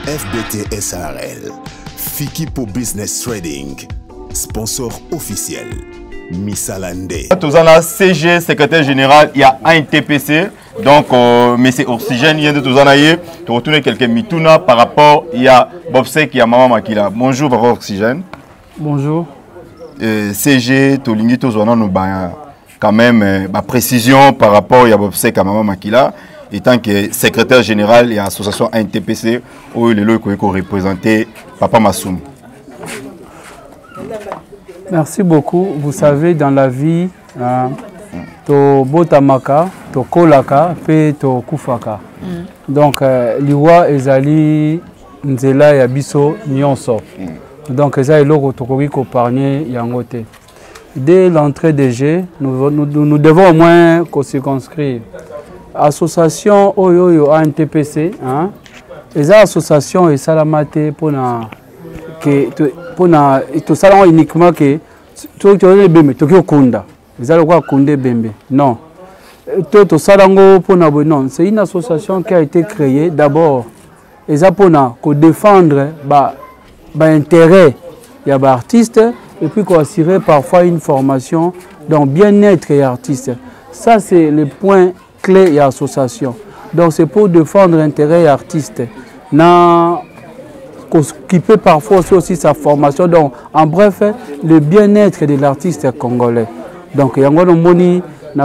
FBT SARL, Fikipo Business Trading, sponsor officiel, Missalande. Tous en a CG, secrétaire général, il y a un TPC, donc mais c'est Oxygène, il y a de tous en a eu, tu retournes quelques mituna par rapport, il y a Bobsek, il y a Maman Makila. Bonjour, par Oxygène. Bonjour. CG, Tolingi, tous en a quand même précision par rapport à Bobsek à Maman Makila. Étant que secrétaire général et association NTPC, où il est là pour représenter Papa Massoum. Merci beaucoup. Vous savez, dans la vie, to botamaka, to kolaka, pe to kufaka. Donc, liwa ezali nzela ya biso nyonso. Donc, ezali loko tokoki ko parler yangote. Dès l'entrée des jeux, nous devons au moins circonscrire. Association Oyoyo ANTPC, les associations et salamate pour to salon uniquement que to bembe to kunda les aloko kunde bembe non to salango pour non, c'est une association qui a été créée d'abord et ça pour défendre intérêt il y a artistes et puis qu'on assurer parfois une formation dans bien-être et artiste. Ça c'est le point clé et association. Donc c'est pour défendre l'intérêt artiste. Qui peut parfois aussi sa formation. Donc en bref, le bien-être de l'artiste congolais. Donc il y a une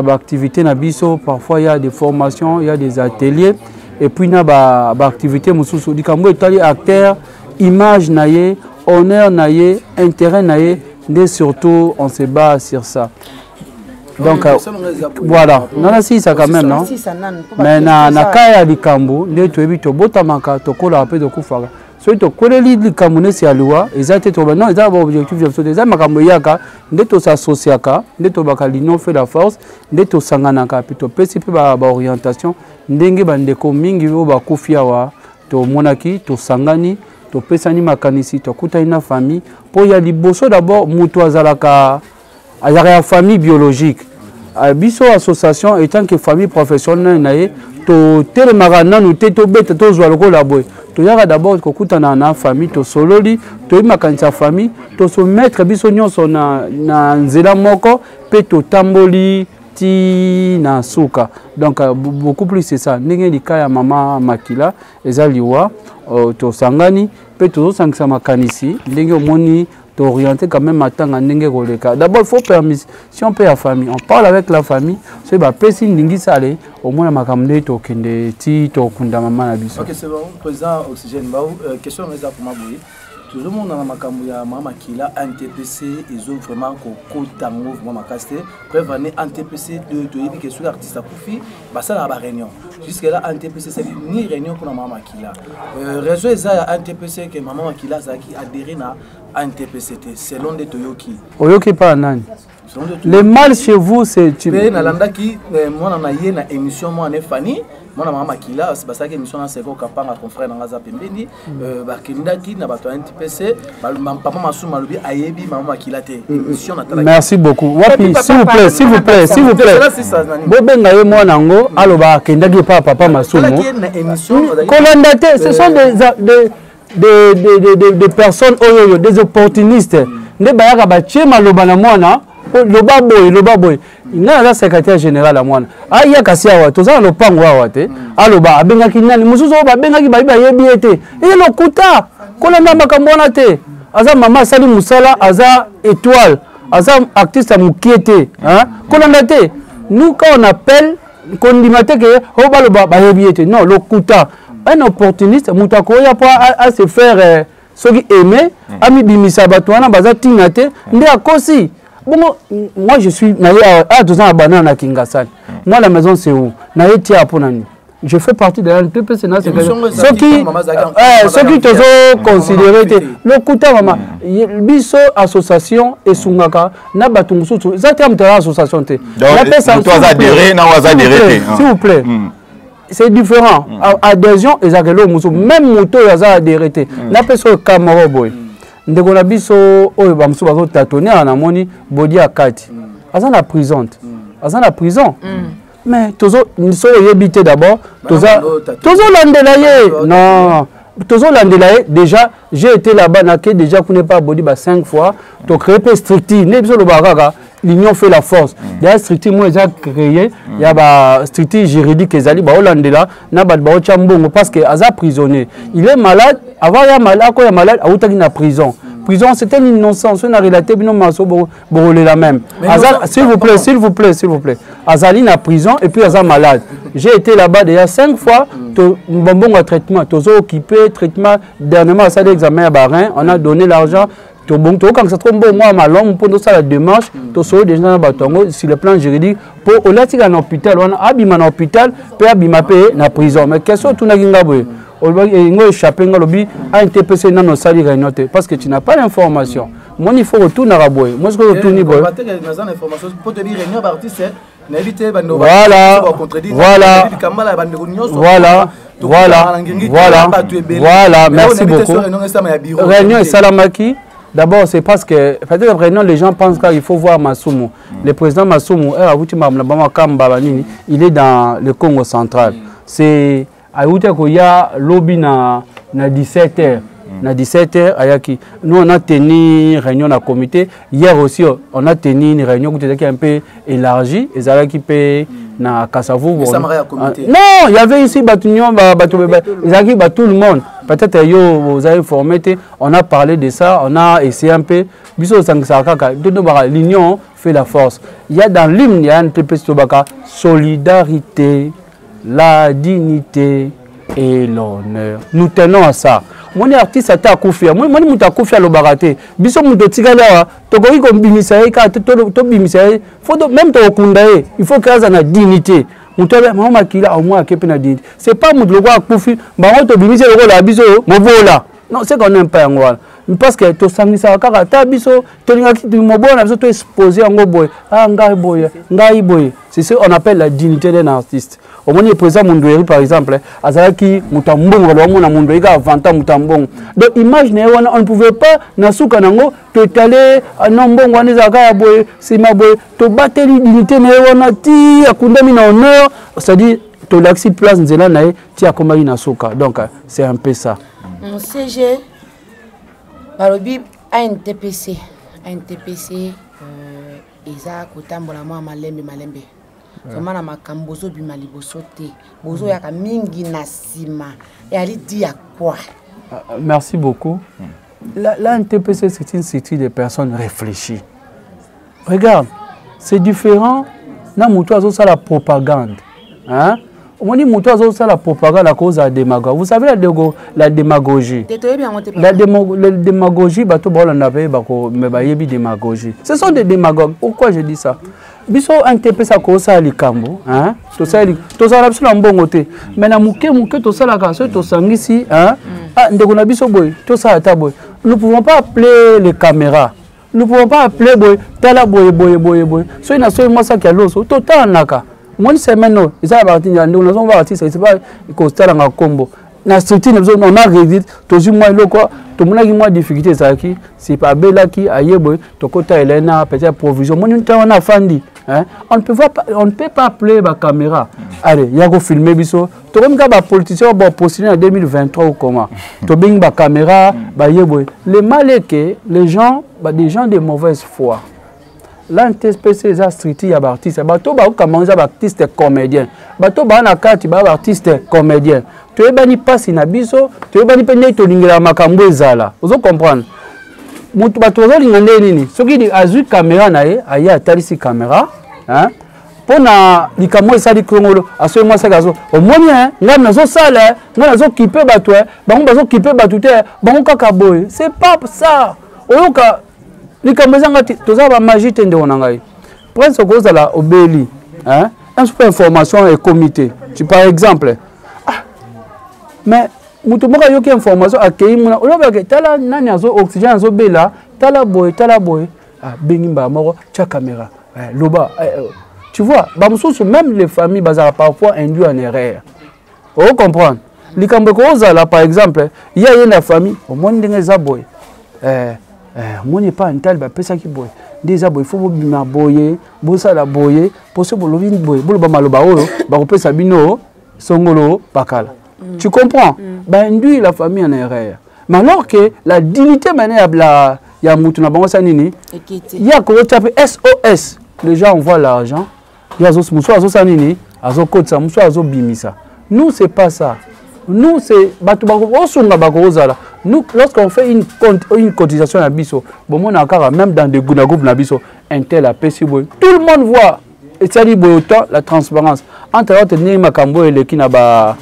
activité nabiso, parfois il y a des formations, il y a des ateliers et puis il y a des activités mususu di kambo etali acteur, image naie, honneur naie, intérêt naie, mais surtout on se base sur ça. Donc voilà, non si ça quand même non. Mais na kaya likambo, ne to ebito botamaka to kola pe de kufaka. So to koleli likambo ne si alwa, ezate to non, ezaba objectif de so des makambo yaka, ne to s'associaka, ne to bakalino fait la force, ne to sanganaka pe to pesi pe ba orientation, ndenge bandeko mingi bo bakufia wa to monaki, to sangani, to pesani makanisi, to kuta ina famille, pour ya liboso d'abord mutu azalaka la famille biologique. Biso association étant que famille professionnelle naie to telemagana nous te to beta to zwa loko laboy to yaka d'abord ko kutana na famille to sololi to imakanisa famille to so mettre biso nyonso na nzela moko pe to tamboli ti na suka. Donc beaucoup plus c'est ça ndenge lika ya Mama Makila ezaliwa to sangani pe to sangisa makanisi ndenge omoni orienté quand même à temps. D'abord, il faut permission pour la famille. On parle avec la famille. C'est bah personne n'ingi salé. Au moins la makamde to kende ti to kunda mama na biso. Ok, c'est bon. Président Oxygène, question mais ça pour moi boy. Tout le monde dans la makambo ya Mama Makila NTPC ils ont vraiment côté mouvement makasté. Prévenir NTPC de yébi que sur l'artiste a profit. Bah ça la réunion. Jusque là NTPC c'est ni réunion pour Mama Makila. Réseau ça NTPC que Mama Makila ça qui adhéré na NTPC selon des Toyoki. Oyoki pas nani. Le mal chez vous c'est tu. Mais na landa qui moi na yé na émission moi ne Fanny. Moi Mama Makila c'est parce que émission na seko kapanga confrère na za pembeni bakinda ki na bato NTPC papa Massoum alobi ayebi Mama Makila te émission na tala. Merci beaucoup. Wapi s'il vous plaît. Bobenga ye moi nango aloba kenda ki papa Massoum. Commandataire ce sont des personnes des opportunistes. Ne bayaka ba chema loba na mwana loba boy. Na la secrétaire général à moi. Aya kasi awa to za lopango awa te. Aloba abengaki nani mususu ba bengaki ba yebi ete. Et lokuta kolanda makambo na te. Aza mama sali musala aza étoile. Aza artiste mukiete, hein? Kolanda te. Nous quand on appelle qu'on dit maté que o baloba ba yebi ete. Non, lokuta. Un opportuniste mutako ya pas à se faire ce qui aimé, ami bimisa batwana baza tingate, ndé akosi. Bon, moi je suis à 2 ans à Banana Kingasani. Moi la maison c'est où? Naïtia Ponani. Je fais partie de l'NTPC. Ceux qui te ont considéré le Kouta Mama, Biso association et Sungaka, Nabatungusu, ça t'aime de l'association. S'il vous plaît. C'est différent. Adhésion et Zakelo Moussou, même Mouto Yaza adhéré. La personne Kamaro Boy. Ndekona biso oyo bamsu bazo tâtonner en amoni body akati. Azan la prison. Mais tozo niso yebité d'abord, tozo landela ye. Non. déjà, j'ai été là-bas, déjà qu'on n'est pas abonné 5 fois, tu as créé un stricti, l'union fait la force. D'ailleurs, stricti, moi, j'ai créé, il y a stricti juridique, parce qu'il est prisonnier. Il est malade, avant il est malade, quand il est malade, il est en prison. Prison, c'était une innocence, on a relaté, la même. S'il vous plaît. Azali est en prison et puis Azali est malade. J'ai été là-bas déjà 5 fois, bon traitement, tu as occupé, traitement, dernièrement, ça l'examen à Barin, on a donné l'argent. Quand ça tombe moi malon pour nous ça la démarche to so déjà batongo sur le plan juridique pour au là en hôpital on abima en hôpital peut abima payer na prison mais question tout na ginga boy on va échapper ngalobi a interpellé dans nos salles réunion parce que tu n'as pas l'information moi il faut retourner à boy moi je retourner boy pour te dire réunion artiste voilà merci beaucoup réunion et salamaki. D'abord, c'est parce que peut-être les gens pensent qu'il faut voir Masumu. Le président Masumu, il est dans le Congo central. C'est à Outakoya, lobby na 17h. Na 17h, nous on a tenu une réunion dans le comité. Hier aussi, on a tenu une réunion qui était un peu élargie. Et ça qui peut na Kassavou. Non, il y avait ici tout le monde. Peut-être vous avez informé, on a parlé de ça, on a essayé un peu. L'union fait la force. Il y a dans l'hymne, il y a un peu de solidarité, la dignité et l'honneur. Nous tenons à ça. Mon artiste a confié. Moi, je suis confié à l'obaraté. Biso mu totigala, tokoki ko bimisaye ka to bimisaye. Faut même to kundaye. Il faut qu'il y ait une dignité. Maman Kila au moins na dignité. C'est pas mu logo a confié. Ba on to bimisaye logo la biso movola. Non, c'est qu'on n'aime pas ngwala. Parce que to sangisa kaka ta biso to ngaki to mobona biso to exposer ngo boy. Ah ngai boy. C'est ce qu'on appelle la dignité d'un artiste. Au moins, le président Mundoueri, par exemple, Azaki, Moutambong, le Mundoueri a 20 ans, Moutambong. Donc, imaginez, on ne pouvait pas, Nasuka Nango, te taler, Nambong, Wanezaka, Boy, Simaboy, te battre l'unité, on a dit, à Kundami, honneur, c'est-à-dire, te l'axi place, Nzela, Nae, Tia Komari Nasuka. Donc, c'est un peu ça. Mon CG, Barobi, ANTPC, Isa, Kotambola, Malembe. Somana makambozo bimali bosote bozo yaka mingi nasima et ali dit à quoi. Merci beaucoup. La NTPC c'est une cité de personnes réfléchies. Regarde, c'est différent. Na muto azo ça la propagande. Hein? On dit muto azo ça la propagande à cause de la démagogie. Vous savez la démagogie. La démagogie bato bola n'avait bako me bayebi démagogie. Ce sont des démagogues. Pourquoi je dis ça? Biso NTP ça cause à likambo hein to ça la mbongo te mais na muke to ça la kanso to sangisi hein ah ndeko na biso boy to ça ta boy nous pouvons pas appeler les caméras nous pouvons pas appeler boy tala boy so ina so moi ça qui a l'oso to ta naka moi c'est maintenant ça va partir ndeko na so va partir c'est pas ko tala nga kombo na structure on a réduit toujours moi loko to mona ki moi difficulté ça qui c'est pas bela qui ayeboy to kota elena peut-être provision moi on a fandi. Hein? On ne peut pas appeler la caméra. Allez, il y a que filmer biso. Tu comme les politiciens vont postuler en 2023 ou comment. Tu bing la caméra, le mal est que les gens, des gens de mauvaise foi. L'antéspécie est stricti à artiste. Bato ba commencer à artiste comédien. Bato ba na kati ba artiste comédien. Tu es bani passe na biso, tu es bani pende to lingela makambo ezala. Vous comprenez? Mutu bato lingande nini? Soki di azu caméra na ye, aya atalisi caméra. Hein? Pona likamo esali krongolo aso moi ça gazo au moins nga nazo sala nga nazo kipe bato bango bazo kipe bato te bango kaka boy c'est pas ça oyoka likamo zanga toza ba magie tende onangai prince goza la obeli hein un super information et comité tu par exemple mais mutu moka yoki information akei muna oloba ke tala nani azo oxygène azo bela tala boy bengimba moko cha caméra loba tu vois même les familles bazara parfois induit en erreur. Vous comprenez? Likambo kozala par exemple, il y a une famille au moins ndenge za boy. Moi n'est pas un tel ba pesa ki boy. Déjà boy faut bima boyer, bosa la boyer, possible lovin boy, bolo ba maloba oyo, ba ko pesa bino songolo bakala. Tu comprends? induit la famille en erreur. Mais alors que la dignité maintenant, il y a Moutouna Bango Sanini, il y a SOS. Les gens envoient l'argent. Il y a Moussou Sanini, Azo Kotsa, Moussou Azo Bimisa. Nous, c'est pas ça. Nous, c'est. Nous, lorsqu'on fait une cotisation à Bisso, même dans des groupes à Bisso, Intel, à PCB, tout le monde voit. Et ça dit autant la transparence. Entre autres, Makambo et le qui n'a pas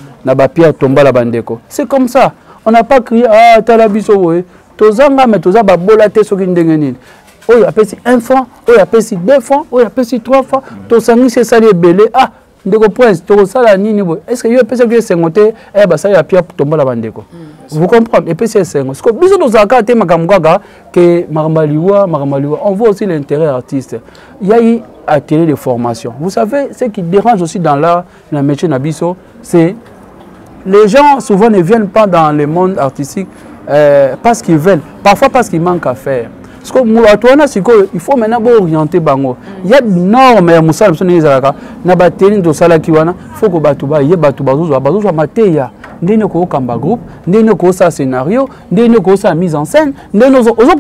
Pierre Tomba la Bandeko. C'est comme ça. On n'a pas crié, ah, t'as la Bisso, oui. Tozanga, mais Tozaba bolate sur une dengenine. Oh, il y a payé 1 franc, oh, il y a payé 2 francs, oh, il y a payé 3 francs. Tozangi, c'est ça les belé. Ah, Ndeko Prince, Tozala Nini. Est-ce que y a payé que c'est monté, eh, bah, ça y a Pierre Tomba la Bandeko. Vous comprenez? Et puis c'est ça. Parce que Bisso Tozaka, t'es Makamgaga, que Marambaliwa, on voit aussi l'intérêt artiste. Il y a eu atelier de formation. Vous savez, ce qui dérange aussi dans le métier Nabiso, c'est les gens souvent ne viennent pas dans le monde artistique parce qu'ils veulent, parfois parce qu'ils manquent à faire. Parce que il faut maintenant orienter Bango. Il y a des normes, il faut que les scénario, mise en scène,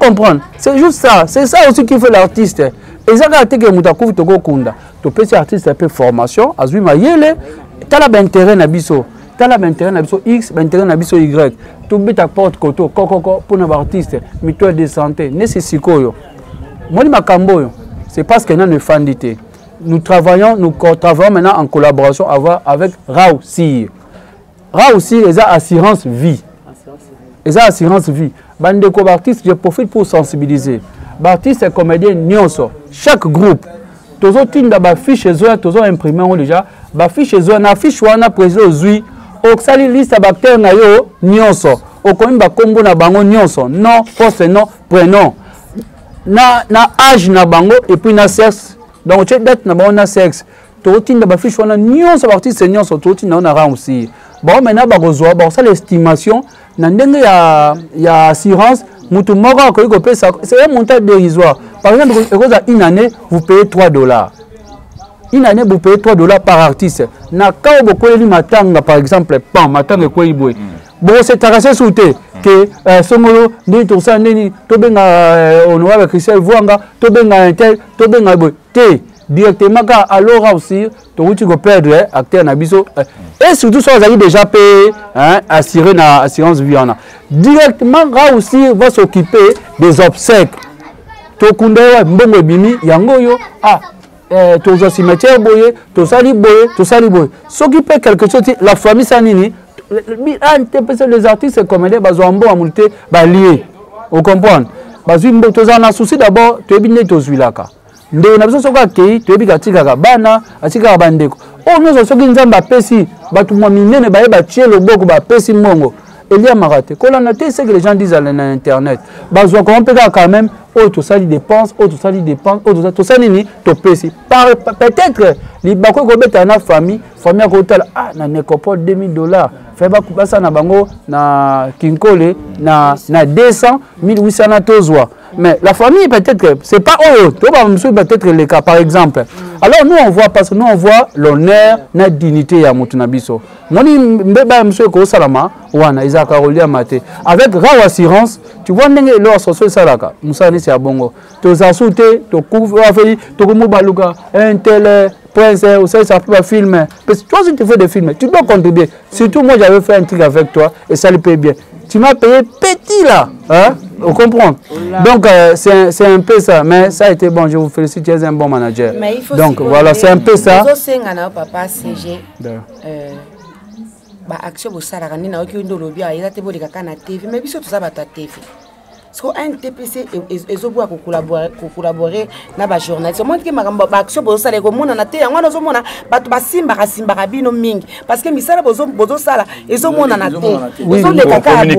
comprendre. C'est juste ça, c'est ça aussi qui fait l'artiste. Et ça que tu peux faire artiste un formation, tu as intérêt à biso. Tu as l'intérêt à X, l'intérêt à Y. Tu mets ta porte koto, pour un artiste, mutuelle de santé, nécessaire. Moi, c'est parce qu'il y a une fandité. Nous travaillons maintenant en collaboration avec Raoussi. Raoussi, ils ont assurance vie. Ils ont assurance vie. Bandeko artistes, je profite pour sensibiliser. Artistes et comédiens, nyonso. Chaque groupe. Tous les fiches chez eux, tous les imprimés déjà. Les fiches chez eux, les fiches sont précisées. Oksali liste bactère na yo nyonso okomi ba kombo na bango nyonso non poste non prénom na âge na bango et puis na sexe donc tu date na bango na sexe to tinda ba fiche wana nyonso artiste nyonso to tinda na rang aussi bon maintenant ba rezoa ba ça l'estimation na ndenge ya assurance mutu moko ko ko pesa c'est un montant dérisoire par exemple une année vous payez $3. Une année, vous payez $3 par artiste. Na quand vous payez matanga, par exemple, pan, matanga quoi il bon, c'est tarasé souté que Songolo, ni tout ça, ni tobenga honorable Christian Vuanga, tobenga intel, tobenga te directement alors aussi, tu vas perdre acteur nabiso et surtout ça vous avez déjà payé assuré na assurance vie directement là aussi va s'occuper des obsèques. Tokundewa mbongo bimi yango yo tous les cimetières boyés, tous les boyés. S'occuper quelque chose, la famille sanini, les artistes et comédiens, ils ont un bon amour, lié. Vous comprenez? Ils ont un souci d'abord, tu es bien tous les là. Tu es bien tous les là. Tu es bien bana, atika bandeko. Oh nous sommes qui nous avons pesi, batu mwamine ne bae bachie le boko ba pesi mongo. Il y a maraté. Quand on a c'est que les gens disent à l'internet. Bazo qu'on peut quand même. Oh tout ça il dépense, oh tout ça il dépense, oh tout ça nini, to pesi. Peut-être les bako ko beta na famille à côté na nekopol $2000. Fait ba kuba ça na bango na kinkole na 200 1800 na tozwa. Mais la famille peut-être que c'est pas peut-être les cas par exemple. Alors nous on voit parce que nous on voit l'honneur, la dignité ya mutuna biso. Moni mbeba monsieur ko salama wana Isaka Rolia Maté avec Raw Assurance, tu vois ndenge leur social salaka. Musa ni c'est bongo. To zasute, to couvre afeli, to komo baluka un tel prince ou ça peut pas filmer. Parce que toi si tu fais des films, tu dois contribuer. Surtout moi j'avais fait un truc avec toi et ça lui paye bien. Tu m'as payé petit là, hein? Vous comprenez? Donc c'est un peu ça, mais ça a été bon, je vous félicite, tu es un bon manager. Donc voilà, c'est un peu ça. Papa CG. Action pour ça, la na oki ndo lobia, il a été bolé kakana TV, mais biso tout ça va ta TV. Parce que un TPC et zoboa collaborer na ba journaliste. Moi que makamba action pour ça les komona na te yango zo mona batu basimba rabino mingi parce que misala bozo sala et zo mona na te. Oui, nous avons parlé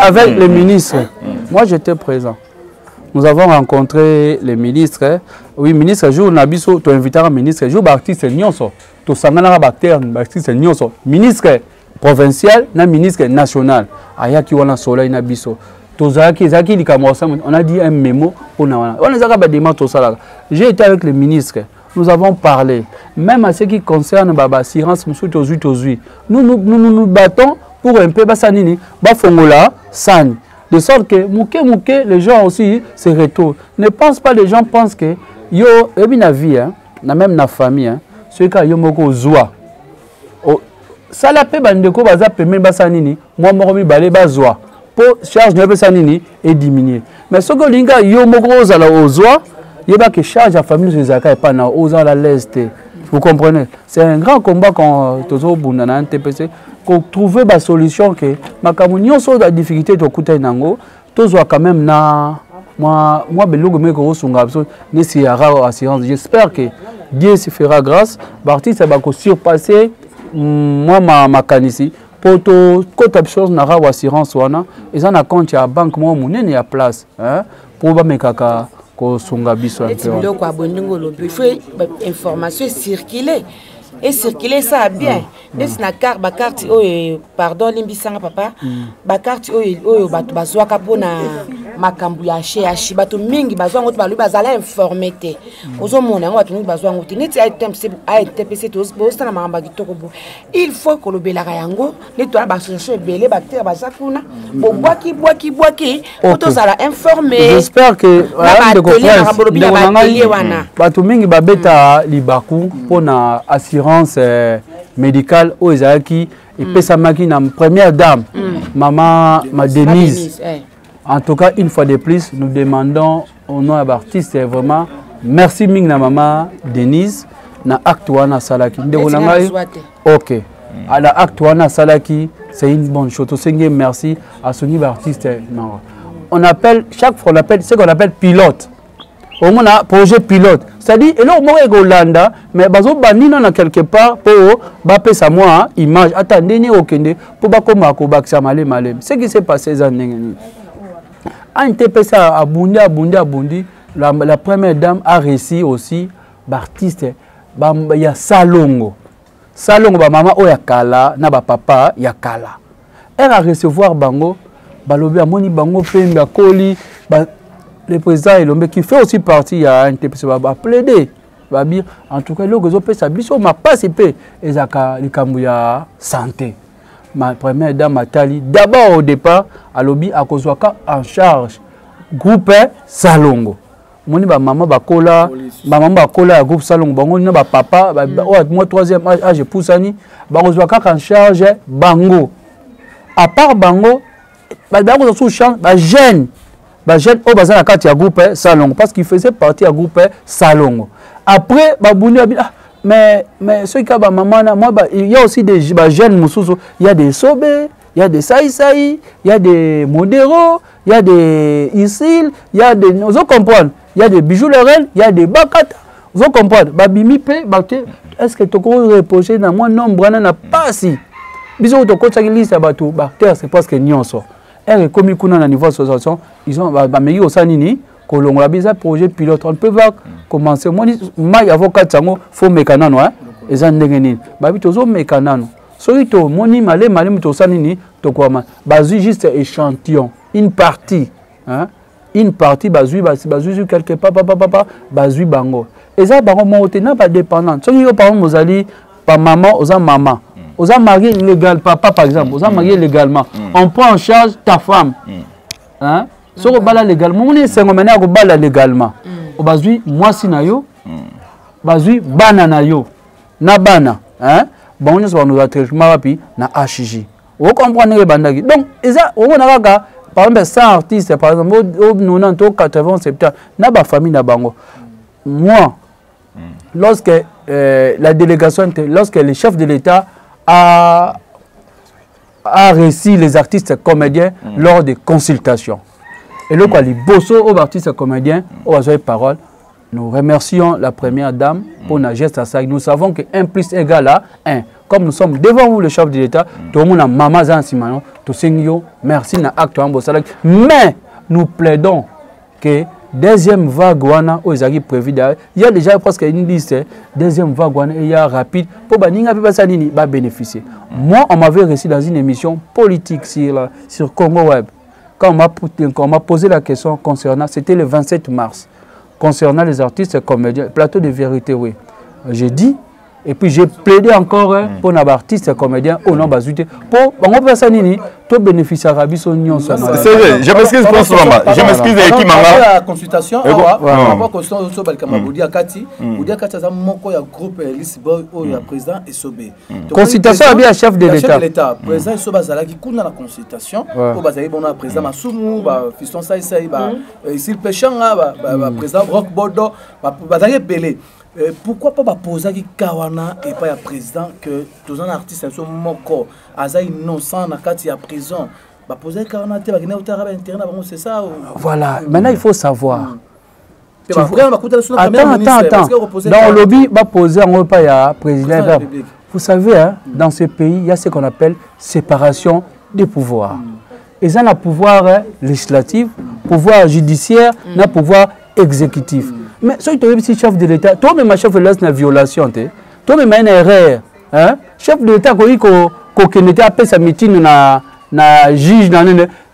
avec le ministre. Moi j'étais présent. Nous avons rencontré les ministres. Oui, ministre jour nabiso to inviter un ministre jour artiste nyonso. To sangana ba terme artiste nyonso. Ministre provincial na ministre national. Ayaki wana soleil na biso. On a dit un mémo. J'ai été avec le ministre. Nous avons parlé. Même à ce qui concerne l'assurance, nous nous battons pour un peu basanini bafongola san de sorte que mouké les gens aussi se retournent. Ne pense pas, les gens pensent que yo ebina vie hein, na même na famille hein, ce cas yo moko zoa ça la pe bandeko baza pemel basanini moi moko mi balé bazwa pour charge ne basanini et diminuer mais ce que linga yo moko zala ozwa yeba que charge à famille de zaka et pas na oza la leste. Vous comprenez? C'est un grand combat quand tozo bunda na NTPC pour trouver ba solution que makamunyo so da difficulté to kuta nango tozo quand même na moi belogo meko sunga so ni si ara assurance. J'espère que Dieu se fera grâce parti ça va surpasser moi ma kanisi pour to kota chose na ra assurance wana ils en compte ya banque moi munene ya place hein pour ba mekaka sunga biso un peu. Il faut information circuler et circuler ça bien. Laisse na carte ba carte pardon limbisanga papa ba carte bato bazwa kapona makambu ya chez bato mingi bazwa ngoto balu bazala informé. Ozo mona ngo bato mingi bazwa ngoto neti a TPC to bosta na mamba kitoko bo. Il faut que le belaka yango netwa ba association belé bactère bazakuna bo boaki auto sala informé. J'espère que bato mingi babeta libaku pona assurance médicale aux Ezaki et Pesamaki na première dame maman Denise. En tout cas une fois de plus nous demandons au nom de l'artiste vraiment merci ming na maman Denise na acte wana salaki OK à la acte wana salaki c'est une bonne chose merci à son artiste on appelle chaque fois on appelle ce qu'on appelle pilote. Au moins un projet pilote, c'est-à-dire et là au moins Golanda mais bazo banina na quelque part pour baper sa moi image attendez ni okende pour ba koma ko baksa malem ce qui s'est passé za ndenge en TPC a bundi la première dame a réussi aussi l'artiste ya salongo ba maman o ya kala na ba papa ya kala elle a recevoir bango balobi amoni bango pembe akoli le président Elombe qui fait aussi partie à un TPC va plaider va dire en tout cas le réseau peut s'abisso m'a participé et zaka likambuya santé ma première dame Atali d'abord au départ à lobby à kozwaka en charge groupe Salongo moni ba maman bakola ya groupe Salongo bango na ba papa moi troisième âge poussani ba kozwaka en charge bango à part bango ba bango sous champ ba jeune jeune au bazar à ya groupe Salongo parce qu'il faisait partie du groupe Salongo. Après babouni mais ceux qui ba maman moi il y a aussi des jeunes mususu, il y a des Sobé, il y a des Saïsaï, il y a des Modéro, il y a des Isil, il y a des vous comprenez, il y a des Bijoux Lorel, il y a des Bakata. Vous comprenez, babimi pe bakte est-ce que tu peux reposer dans moi nombre na pas si. Biso to ko tsaki liste bato bakter c'est parce que nyonso. Et comme ils ont niveau association, ils ont meilleur au sanini, kolongola bisa projet pilote. On peut voir commencer. Moi, mai avocat sango faut mécanano hein. Les andengeni. Babi tozo mécanano. Solito moni malé to sanini to quoi bazu juste échantillon, une partie hein. Une partie bazu quelque part papa bazu bango. Et ça bango monte pas dépendant. Soki yo par exemple mozali pa maman oza maman. Vous avez marié légal, papa par exemple, vous avez marié légalement. On prend en charge ta femme. Hein? Si vous avez légalement, vous avez légalement. Vous avez moi si nayo, vous avez banana yo, na bana. Hein? Bon, nous avons traitement rapide na HJ. Vous comprenez les bandagi. Donc, on a par exemple 100 artistes, par exemple, au 90, 80, 70, na ba famille na bango. Moi, lorsque la délégation, lorsque le chef de l'État a réussi les artistes comédiens lors des consultations. Et le quoi les bosso aux artistes comédiens aux paroles. Nous remercions la première dame pour la geste à ça. Nous savons que 1 + égale à 1. Comme nous sommes devant vous, le chef de l'État, tout le monde a maman Zansimano, tout le merci na acte ambosalak. Mais nous plaidons que deuxième vague wana aux arrêts prévus. Il y a déjà presque une liste. Deuxième vague wana il y a rapide pour baninga pepasanini ba bénéficier. Moi on m'avait reçu dans une émission politique sur Congo Web. Quand on m'a posé la question concernant, c'était le 27 mars, concernant les artistes comédiens, plateau de vérité oui. J'ai dit Et puis j'ai plaidé encore pour les artistes et comédiens au nom de pour on peut ça nini tout bénéficiaire à biso nyon ça. C'est vrai, je m'excuse pour ce moment. Je m'excuse avec qui manga. La consultation on va consulter sur Balkama Boudia Kati. Boudia Kati ça moko ya groupe Lisboy au ya président Esobé. Consultation à bien chef de l'État. Président Esoba Zalaki kuna la consultation pour bazali bon président Masumu ba fiston ça ba ici le péchanga ba président Rock Bodo ba bazali belé. Pourquoi pas poser qui Kawana et pas le président que tous les artistes sont moko aza innocent na kati ya prison ba poser Kawana te ba gina utara ba internet ba c'est ça voilà maintenant il faut savoir attends dans le lobby va poser en pas ya président vous savez hein, dans ce pays il y a ce qu'on appelle séparation des pouvoirs ils ont le pouvoir législatif pouvoir judiciaire na pouvoir exécutif. Mais si tu es chef de l'État, toi même chef de l'État une violation, toi même une erreur, hein? Chef de l'État qui n'était pas sa meeting na juge na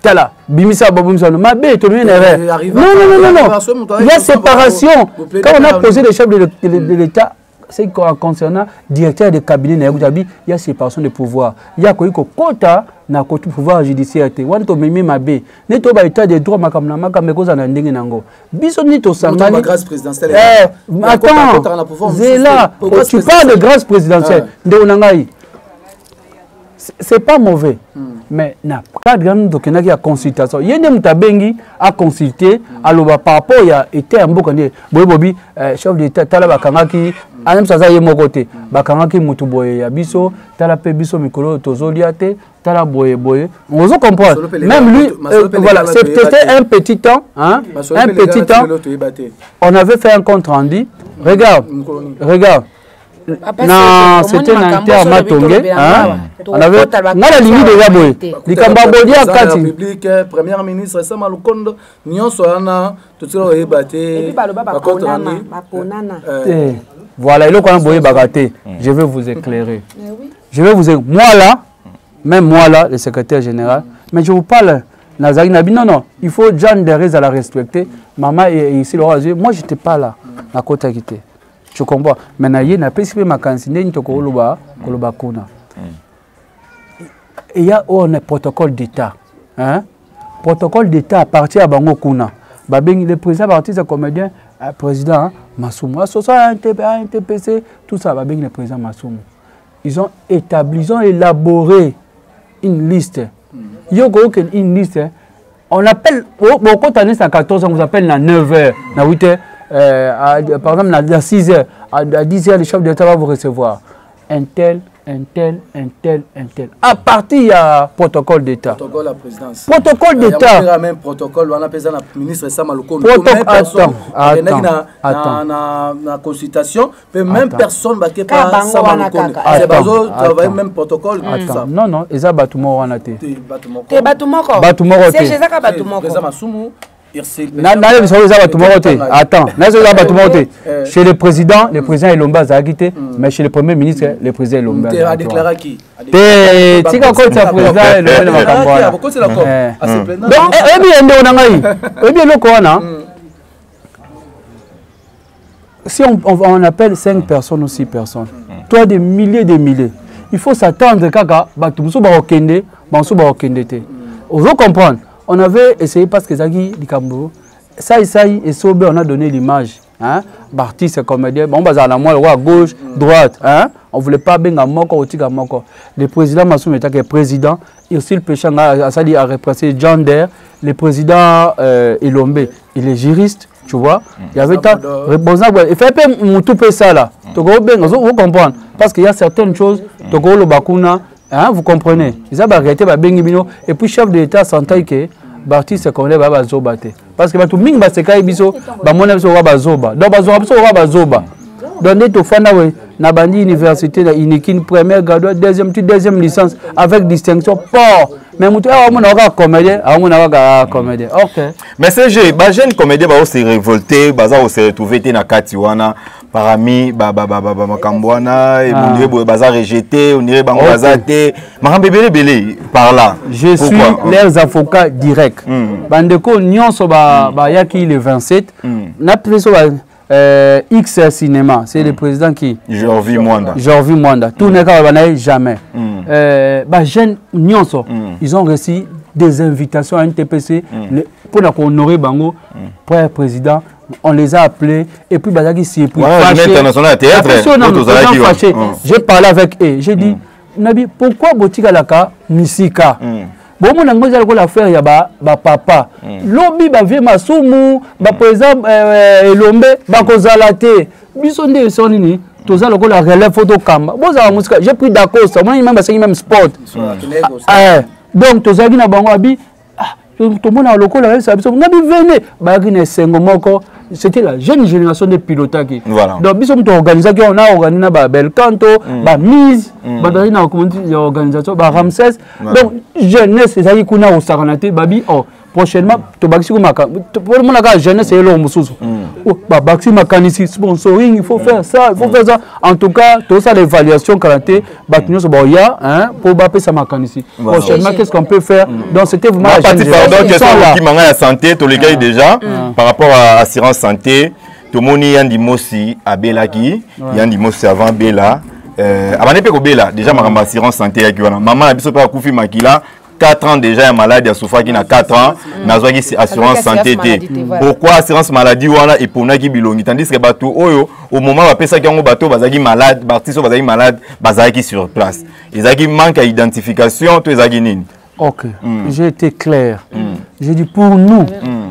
tala bimisa babumsa ma bé tu une erreur. Non. Il y a séparation. Quand on a posé les chefs de l'État, c'est concernant directeur de cabinet il y a séparation de pouvoir. Il y a quoi quota na côté pouvoir judiciaire te wan to mimi mabe ne to ba état de droit makamna makame ko za na ndenge nango biso ni to sangani grâce présidentielle attends c'est là tu parles de grâce présidentielle de onangai c'est pas mauvais mais na cadre grande dokena ki ya consultation yende mutabengi a consulter aloba par rapport ya été mboka ne boyebi chef d'état tala bakangaki anem saza ye mokote bakangaki mutu boye ya biso tala pe biso mikolo tozolia te tala boye on se comprend même lui voilà c'était un petit temps hein un petit temps on avait fait un compte rendu regarde non c'était un terme matongé hein on avait la limite de Yaboy Likambabodi Kati premier ministre Sama Lukondo nyonso ana tutilo ebate voilà il a boye bagaté je vais vous éclairer moi là le secrétaire général mais je vous parle Nazari Nabi non il faut Jean Derez à la respecter maman et ici moi j'étais pas là à côté quitté. Tu comprends? Maintenant, il y a ma candidature, il y a un protocole d'État. Hein? Protocole d'État à partir de Bango Kuna. Le président artiste comédien, président Masumu. NTPC, tout ça, le président Masumu. Ils ont élaboré une liste. Il y a une liste. On appelle, beaucoup d'années, c'est à 14 ans, on vous appelle à 9h, à 8h. Par exemple, à 6 h, à 10 h, le chef d'État va vous recevoir. Un tel. À partir, il y a protocole d'État. Protocole de la présidence. Protocole d'État. Il y a même protocole, on appelle ça le ministre Sama Lukondo. Attends. La consultation, même personne ne va pas Sama Lukondo. C'est pas ça, même protocole. Non, ils ont bâtiment. C'est bâtiment. C'est chez ça bâtiment. Attends, chez le président Elomba a quitté, mais chez le premier ministre, le président Elomba a déclaré qui? Si on appelle 5 personnes ou 6 personnes, toi des milliers, il faut s'attendre qu'à vous comprendre. On avait essayé parce que Zagi Dikambo, ça et Sobé, on a donné l'image. Hein? Artiste, comédien, bon, à la moelle, à gauche, droite. Hein? On ne voulait pas bien à Moko, au Tika Moko. Le président Massoum était président. Et aussi le péché a représenté John Der. Le président Elombe, il est juriste, tu vois. Il y avait tant. Il fait pas tout ça là. Vous comprenez? Parce qu'il y a certaines choses. Togolo Bakuna. Hein, vous comprenez? Ils ont arrêté et puis chef de l'État sentait que l'artiste connaît Zoba. Parce que tout le monde se caille biso, Zoba. Donc Zoba. Donc tu fais na bandi université na Inikin première graduate deuxième licence avec distinction port. Mais mutu a comédien. OK. Mais c'est jeune comédien va se révolter, baza se retrouver na Katiwana parami makambwana et mon baza rejeté, on dirait bango baza té. Makambe belé par là. Je suis leurs avocats directs. Bandeko nyonso ba yaki le 27. Na preso X Cinéma, c'est le président qui Jorvi Mwanda. Tout n'est pas jamais. Jeunes Nyonso, ils ont reçu des invitations à NTPC pour honorer Bango, président. On les a appelés et puis Bazaki s'y est international théâtre. J'ai parlé avec eux. J'ai dit, Nabi, pourquoi Botika Laka Misika? Bon, on a l'affaire, il y a papa. Lobby, vie Masumu, par exemple, Elombe, Bakozalate. Bisonde Sonini, tout ça, la relève photo cam. J'ai pris d'accord, moi, il m'a même sport. Donc, tout ça, il y a Bango, tout le monde a local, c'était la jeune génération de pilotes. Voilà. Donc, on a organisé Belcanto, Mise, on a organisation Ramsès. Donc, jeunesse, c'est ça qui est au Saranate, Babi, prochainement, pour le monde, la jeunesse, c'est l'homme sous. Baxi Makanisi, sponsoring, il faut faire ça, il faut faire ça. En tout cas, tout ça, l'évaluation qualité, pour Bapé Samakanisi. Prochainement, qu'est-ce qu'on peut faire? Donc, c'était vraiment la jeune génération. Question qui manque la santé, tous les gars déjà, par rapport à l'assurance santé, tout le monde y a un dimosi à Belaki, il y a un dimosi avant Bela. Avant de Bela, déjà, ma assurance santé, maman a besoin de Koufi Makila. 4 ans déjà, un malade a souffert qui a 4 ans, n'a pas assurance santé. Pourquoi assurance maladie et pour qui bilongi? Tandis que bateau, au moment où on ça qui bateau, bazaki malade, Bartiso bazaki malade, bazaki sur place. Ils ont manque à identification, tous les nini. Ok, j'ai été clair. J'ai dit pour nous,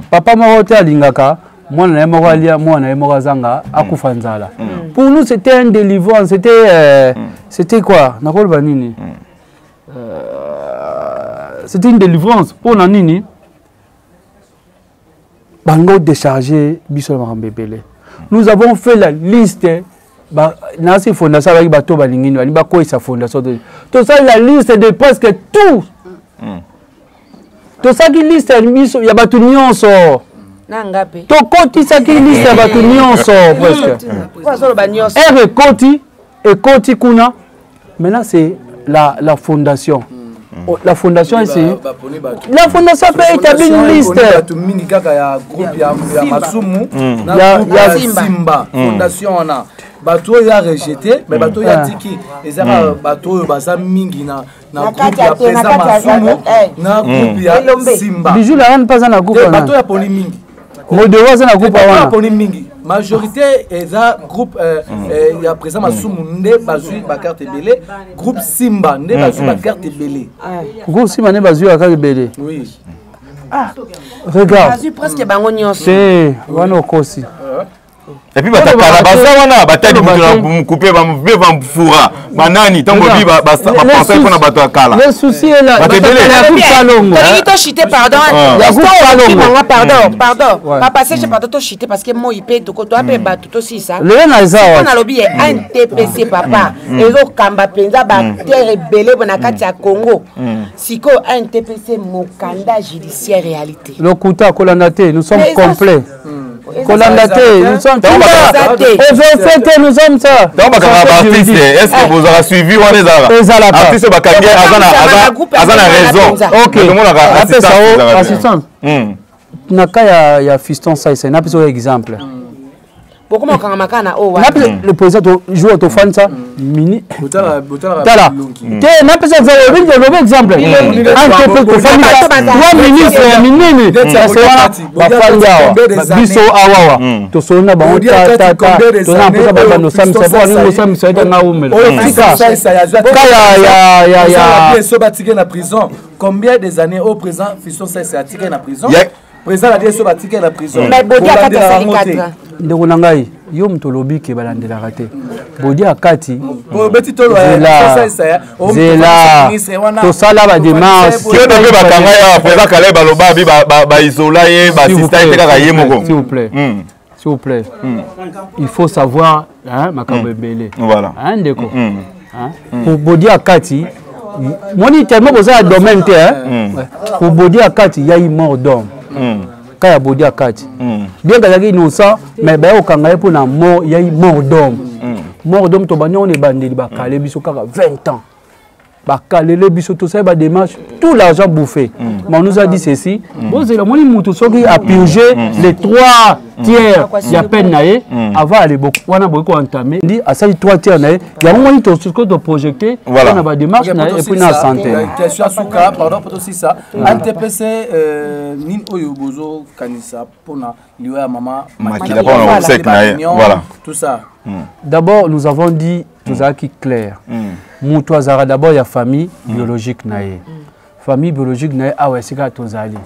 papa m'a à Lingaka, moi na Moralia, moi na Morazanga, à Koufanzala. Pour nous, c'était un délivrance, c'était quoi? Nakol Banini. C'était une délivrance pour Nanini. Bango déchargé Bissol Marambébélé. Nous avons fait la liste. Dans ces fondations avec Bato Balingini, il y a sa fondation. Tout ça, la liste de presque tout. Tout ça qui liste, il y a Bato Nyonso. Tout côté ça qui liste, il y a Bato Nyonso presque. Et Koti Kuna. Maintenant, c'est la fondation. La fondation ici. La fondation peut établir une liste. Il y a Simba. Fondation on a. Bateau y a rejeté, mais bateau y a dit qui. Et ça bateau basa mingi na groupe ya présent Masumu na groupe ya Simba. Bijou la ran pas na groupe. Bateau ya poli mingi. Modero za na groupe wana. Poli mingi. Majorité est un groupe il y a présent Masumu ndé bazu ba carte belé, groupe Simba ndé bazu ba carte belé. Groupe Simba ndé bazu ba carte belé. Oui. Ah. Regarde. Bazu presque bango nyonso. C'est wana okosi. Et puis bataka wana batali mutu couper ba foura banani tango bi ba penser qu'on a bato akala. Le souci est là. Il to chiter pardon. Pardon. Pas passer chez pardon to chiter parce que moi il peut to apé bato to si ça. Le na za. On a lobby un TPC papa. Ezo kamba penza ba terre belé bonakati ya Congo. Siko un TPC mokanda judiciaire réalité. Le Kouta Kolandate, nous sommes complets. Kolandate, nous sommes tous là. Et nous sommes ça. Donc, est-ce que vous avez suivi les artistes Bakangi Azana raison. Ok. Assistance. Naka ya Fiston Saïs, n'a pas exemple. Pourquoi on makana le président joue au Fansa mini. Tala. N'a pas exemple. Un peu pour famille. 3 ministres minini. C'est biso awawa. To sona ba tata. To na pas ba no sam sa na umela. Ya Sobatike na prison. Combien des années au présent Fiston Saïs a tiré na prison? Président a dit so batike na prison. Mais Bodi a 4 ndeko na ngai yo mtolobi ke balandela kate Bodi akati beti tolo zela to sala ba démarche ki o dobe bakanga ya président Kaleb baloba bi ba isola ye ba assistant te kaka ye moko s'il vous plaît il faut savoir hein makambo ebele voilà hein ndeko hein pour Bodi akati moni tellement boza domaine te hein pour Bodi akati il y a eu mort d'homme Kaya Bodi akati. Bien qu'il y ait innocent, mais ben au Kangaye pour la mort, il y a eu mort d'homme. Mort d'homme, to banyo on est bandé, il va caler biso kaka 20 ans. bakalele biso tout ça ba démarche tout l'argent bouffé. Mais on nous a dit ceci, bon c'est le moni mutu soki a purgé les 3 tiers ya peine naé avant aller beaucoup wana boiko entamé dit à ça 3 tiers naé ya moni to ce que de projeter on a ba démarche naé et puis na santé. Question suka pardon pour aussi ça. NTPC nin oyo bozo kanisa pona liwa maman Makila pona sec naé voilà tout ça. D'abord nous avons dit tout ça qui clair. Mutu azara d'abord ya famille biologique naé. Famille biologique naé awa sika tozali.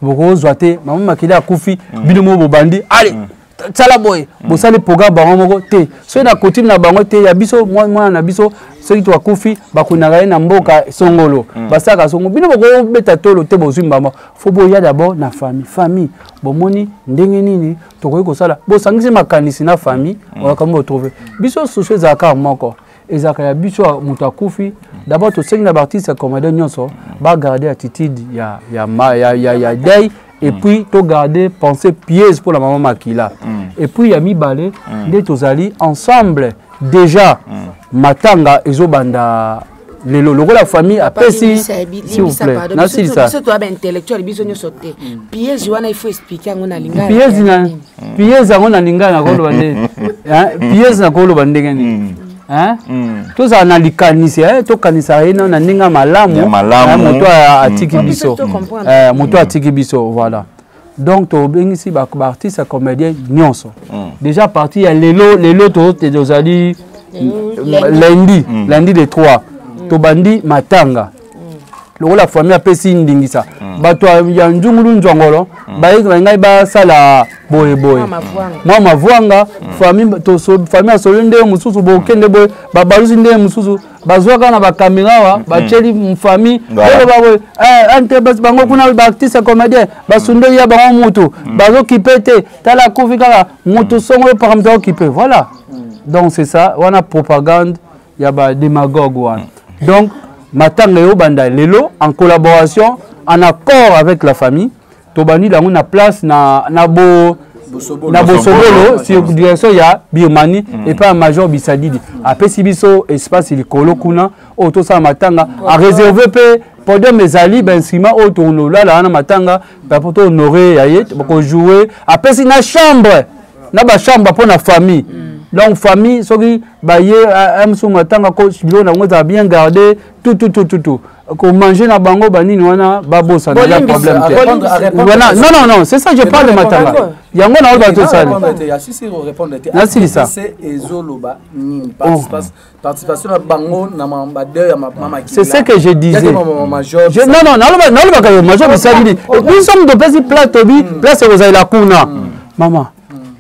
Boko zoate maman Makila akufi binomo bobandi allez tsala boy bosali programme bango moko te so na coutume na bango te ya biso moi na biso soki to akufi bakunaka na mboka songolo basaka songo bino boko beta tolo te bozimba ma faut boya d'abord na famille bomoni ndenge nini to ko sala bo sangisi makanisi na famille on va retrouver biso soso zaka moko ezaka ya biso mutu akufi d'abord to sengi na artiste comédien nyonso ba garder attitude ya day et puis to garder pensée piège pour la maman Makila et puis ya mibale nde tozali ensemble déjà matanga ezobanda lelo loko la famille apesi s'il vous plaît merci ça biso to ba intellectuel biso nyo sauter piège wana il faut expliquer ngona linga piège ngona linga na kolo bande hein piège na kolo bande ngani hein tout ça na likanisi to kanisa ina na ninga malamu moto atiki biso moto atiki biso voilà donc to bengisi ba artiste comédien nyonso déjà parti ya lelo to tozali lundi de 3 to bandi matanga loko la famille apesi ndingisa bato ya njungulu njongolo ngai ba sala boye moi mavwanga famille asolo nde mususu bokende boye babalusi nde mususu bazwaka na bakamera wa bacheli famille babo ante bango kuna ba artiste comédien basunde ya bango mutu bazokipe te tala kufi kaka mutu songo par exemple occupé voilà donc c'est ça wana propagande ya ba démagogue wana donc matanga yo banda lelo en collaboration en accord avec la famille tobani lango na place na Bosobolo sur direction ya Birmanie et pas major Bisadidi apesi biso espace likolo kuna auto sa matanga a réservé pe pendant mes ali ben instrument auto là na matanga pour honorer yaye pour jouer apesi na chambre pour la famille. Donc famille soki baye amso matanga ko bilo na ngoza bien garder tout ko manger na bango banini wana babosa na problème. Non, c'est ça je parle de matanga. Yango na ba to ça. Si répondre merci ça. C'est ezoloba ni participation na bango na mambade ya mama. C'est ce que je disais. Non, major bisali. Nous sommes de petit plateau place vous avez la kuna. Maman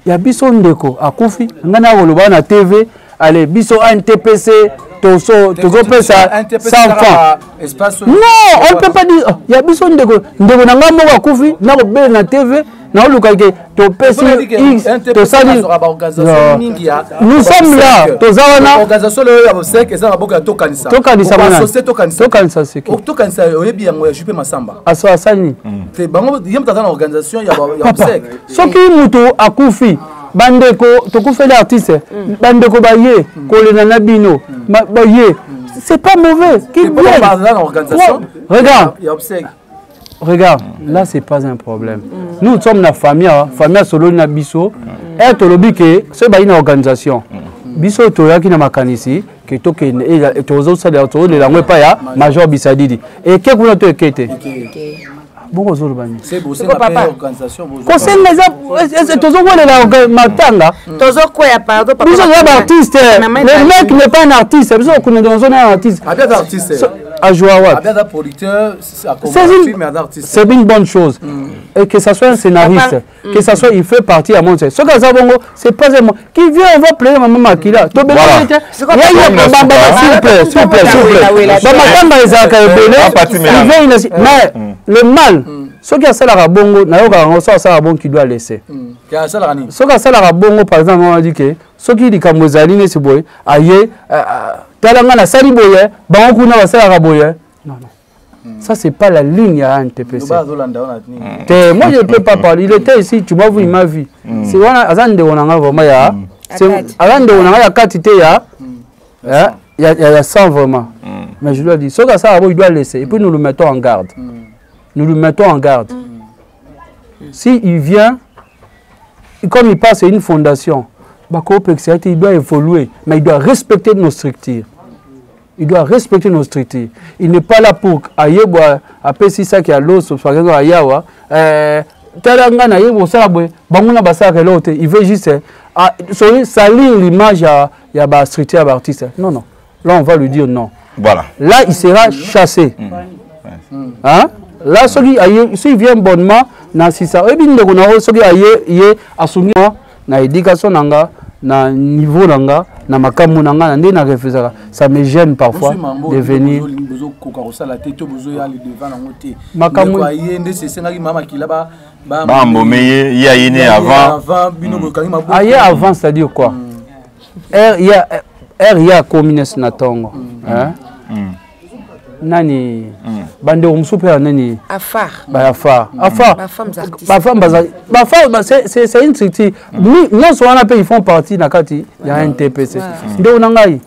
ya biso ndeko akufi ngana koloba na TV allez biso NTPC tozo pesa 100 francs non on peut pas dire ya biso ndeko na ngambo akufi na ko bela na TV na oluka ke to pesa to sali nous sommes là tozawana organisation le ya bosek eza baboka to kanisa to kanisa oyebi yango ya jupe masamba aso asani te bango yem tata na organisation ya bosek soki mutu akufi bandeko tokufela artiste bandeko baye kolena na bino baye c'est pas mauvais qui regarde là c'est pas un problème nous sommes la famille solo na biso et tolobi ke ce ba une organisation biso toyaki na makanisi ke toke tozo sala to le langue pa ya major Bisadidi et ke kuna to ekete bongo zolo bani c'est beau c'est pas organisation conseil les tozo wala la matanga tozo quoi pardon papa biso ya artiste le mec n'est pas un artiste biso kuna dans un artiste pas d'artiste à jouer à producteur c'est une bonne chose et que ça soit un scénariste que ça soit il fait partie à mon ce que ça bongo c'est pas moi qui vient on va plaire maman Makila to be s'il vous plaît matanga ezaka ebele mais le mal ce qui a ça la bongo na yoka ça bon qui doit laisser ce qui a ça la bongo par exemple on dit que ce qui dit kamozali ne se boy aye talanga na sali boye bango kuna basala boye non ça c'est pas la ligne à NTPC moi je peux pas parler il était ici tu m'as vu il m'a vu c'est wana azande onanga vraiment ya c'est azande onanga ya quantité ya 100 vraiment Mais je lui ai dit, ce que ça, il doit laisser. Et puis nous le mettons en garde. Nous le mettons en garde. S'il vient, comme il passe à une fondation, il doit évoluer, mais il doit respecter nos structures. Il doit respecter nos structures. Il n'est pas là pour Ayeboa, après si ça qui a l'os, par exemple Ayawa, il veut juste salir l'image de la structure d'artiste. Non, non. Là, on va lui dire non. Voilà. Là, il sera chassé. Hein? Là, s'il vient bonnement, il na niveau nanga na makamu nanga ndé na refusaka ça me gêne parfois de venir makamu avant c'est-à-dire quoi il y a communiste na tongo hein nani bande umsupe nani afar c'est une structure non soit on ils font partie na kati ya NTPC ndio nangai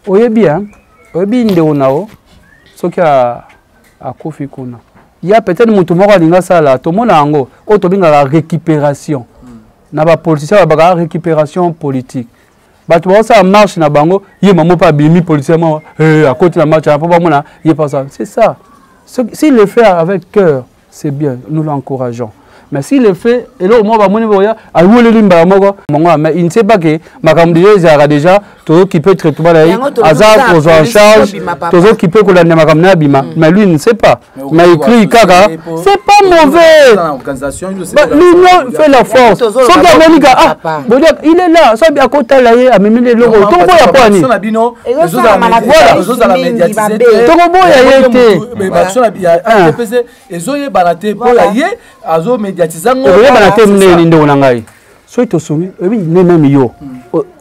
oyebi ndio nao soki a kofi kuna il y a peut-être mutu moko alinga sala to mona ngo o to binga la récupération na ba politicien ba récupération politique. Ça marche na bango, il m'a pas bimi politiquement à côté de la marche, c'est ça. S'il le fait avec cœur, c'est bien, nous l'encourageons. Mais s'il le fait, et là, moi, mais il ne sait pas que ma caméra déjà, tout qui peut être traitement hasard, aux en charge, tout qui peut coller ma caméra, mais lui il ne sait pas. Mais il crie caca, c'est pas mauvais. L'union fait la force. Il est là, ça bien côté là, à même les logos. Tout le monde a pas ni. So to sumi ebi ne même yo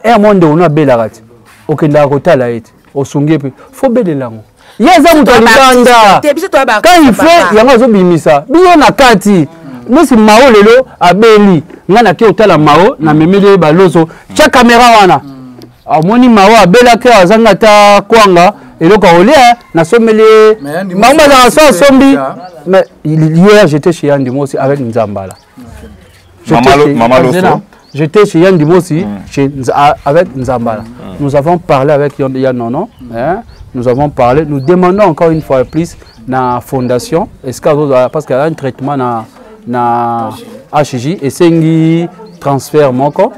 e monde on a belarati okenda kotala ete osungi pe fo belelango yeza muto alibanda quand il fait yango zo bimisa biyo na kati nosi mao lelo abeli ngana ke otala mao na memele baloso cha caméra wana amoni mao abela ke azanga ta kwanga eloko olia na somele mamba za so sombi mais hier j'étais chez Yandi Mosi avec Nzambala. J'étais chez Yandi Mosi avec Nzambala. Nous avons parlé avec Yannono. Nous avons parlé. Nous demandons encore une fois plus la fondation. Est-ce parce qu'il y a un traitement na HJ et c'est un transfert moko.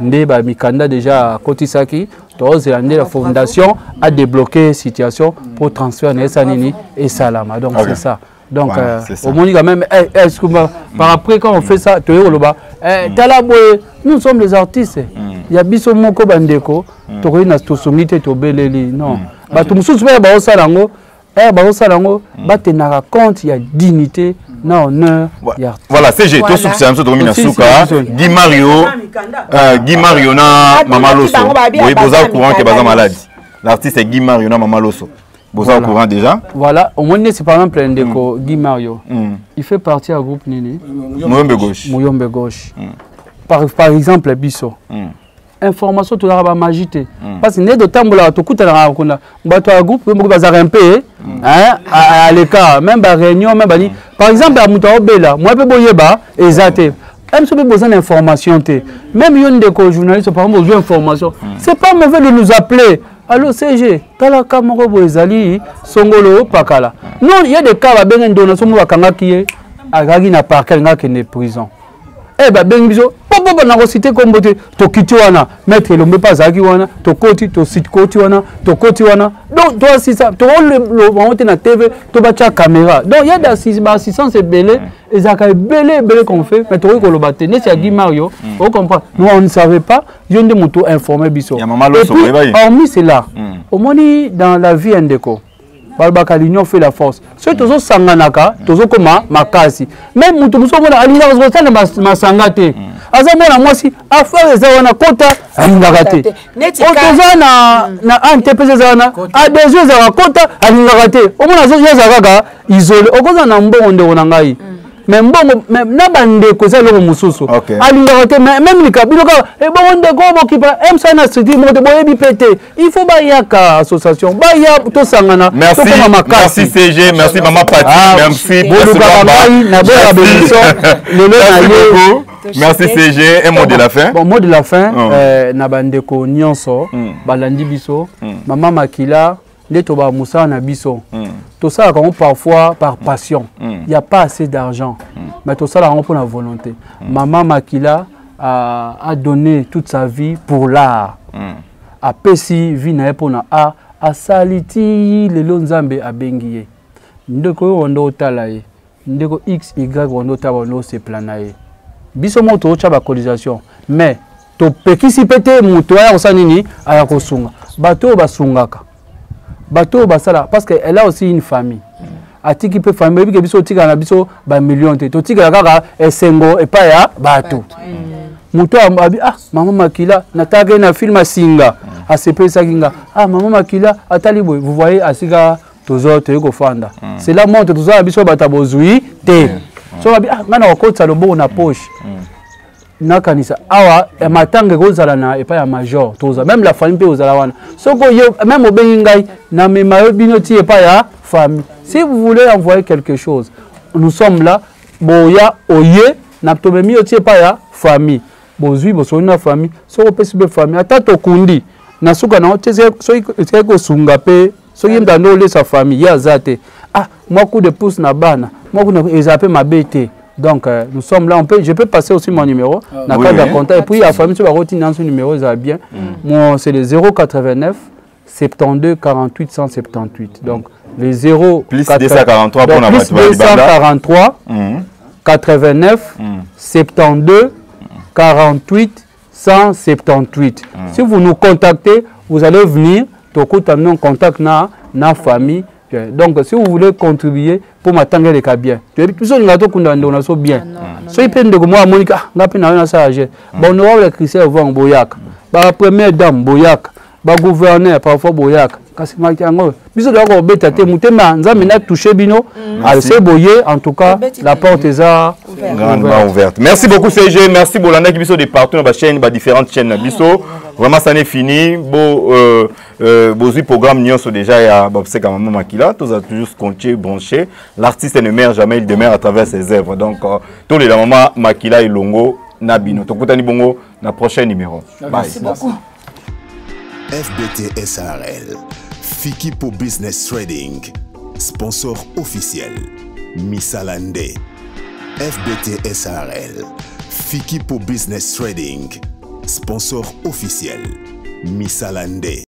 Ndeba Mikanda déjà Kotisaki. La fondation a débloqué la situation pour transfert Nessanini et Salama. Donc c'est ça. Donc, voilà, au moins, quand même, par après, quand on fait ça, nous sommes les artistes. Il y a Bisso Moko Bandeko, Torina Tosumite, Tobeleli. Non. Tout le monde, il y a dignité, honneur. Voilà, CG, tout ce que Guy Mario, Maman Loso. Oui, vous êtes au courant que est malade. L'artiste est Guy Mario, Maman Loso. Vous êtes au courant déjà? Voilà, au moins, c'est par exemple un déco, Guy Mario. Il fait partie du groupe Nini. Mouyombe Gauche. Par exemple, Bisso. Information tout la magité parce que né de tambola to kuta na kuna bato ya groupe mo bazar un peu à l'écart même ba réunion même bani par exemple à muto obela moi pe boyeba ezate même si besoin d'information té même yon de ko journaliste par exemple besoin d'information c'est pas mauvais de nous appeler allo CG kala kamoko boezali songolo pakala non il y a des cas ba benga ndona somo bakanga kiye agagi na parquet ngaki ne prison ben biso popo na cité comme to kiti wana maître lombe pas zaki wana to koti to site koti wana to koti wana donc toi si ça to le monter na TV to ba cha caméra donc il y a d'assistance belé et ça belé qu'on fait mais to ko lo baté né c'est Guy Mario on comprend nous on ne savait pas je ne moto informer biso hormis c'est là au moins dans la vie ndeko Balbaka l'union fait la force. Ce tozo sanganaka, tozo koma makasi. Même mutu muso mona alinga bazosana masangate. Azamona moi si affaire zawana kota alinga raté. Otoza na NTPC zawana adesio zawana kota alinga raté. Omona zo zaka isolé. Okoza na mbongo nde onangai. mais bon même na bande ko ça le mususu alingaka même les kabilo ka e bon de go bokipa em ça na street mo de boyebi pété il faut ba yaka association ba ya to sangana merci CG merci maman Pati merci merci CG un mot de la fin bon mot de la fin na bande ko nyonso balandi biso maman Makila les ba musa na biso tout ça parfois par passion il y a pas assez d'argent mais tout ça là pour la volonté maman Makila a donné toute sa vie pour l'art a pesi vie na pour na a saliti le lonzambe a bengiye ndeko ondo talaye ndeko XY ondo tabano se planaye biso moto cha ba cotisation mais to pekisi pete moto ya osanini aya kosunga bato basungaka bato basala parce qu'elle a aussi une famille atiki pe famille bi ke biso tika na biso ba million te to tika kaka esengo epa ya bato moto abi maman Makila nataka na film singa a sepesa kinga maman Makila atali boy vous voyez asika tozo te ko fanda c'est là monte tozo biso bata bozui te so abi ngana okotsa lobo na poche nakanisa awa matange kozala na epa ya major toza même la famille pe ozala wana soko yo même obengi ngai na memayo bino ti epa ya famille si vous voulez envoyer quelque chose nous sommes là boya oye na tomemi yo ti epa ya famille bozui bosoni na famille soko pesi be famille ata tokundi na suka na so ko sunga pe so yimda no le sa famille ya zate moi coup de pouce na bana moi coup na ezape mabete. Donc, nous sommes là, je peux passer aussi mon numéro, dans le de contact. Et puis, la famille, tu vas retirer dans ce numéro, ça va bien. C'est le 089 72 48 178. Donc, les 0 plus 243 pour la plus 243 89 72 48 178. Si vous nous contactez, vous allez venir, tu as en contact na famille. Donc, si vous voulez contribuer pour m'attendre les cas bien, tu es plus on a bien. Soyez plein de moi, Monica, n'a pas na sage. Bon, nous avons les chrétiens vont Boyak. La première dame Boyak, le gouverneur parfois Boyak. Kasi makiango. Biso de ko beta te mutema nzambe na toucher bino. C'est boyer en tout cas, la porte est grandement ouverte. Merci beaucoup CG, merci Bolanda qui biso de partout dans la chaîne, différentes chaînes biso. Vraiment ça n'est fini. Bozu programme nyons déjà ya babse ka maman Makila, tous a toujours compté branché. L'artiste ne meurt jamais, il demeure à travers ses œuvres. Donc tous les maman Makila et Longo Nabino. Tokutani bongo na prochain numéro. Bye. Merci beaucoup. FBT SARL, Fiki pour Business Trading, sponsor officiel, Missalande. FBT SARL, Fiki pour Business Trading, sponsor officiel, Missalande.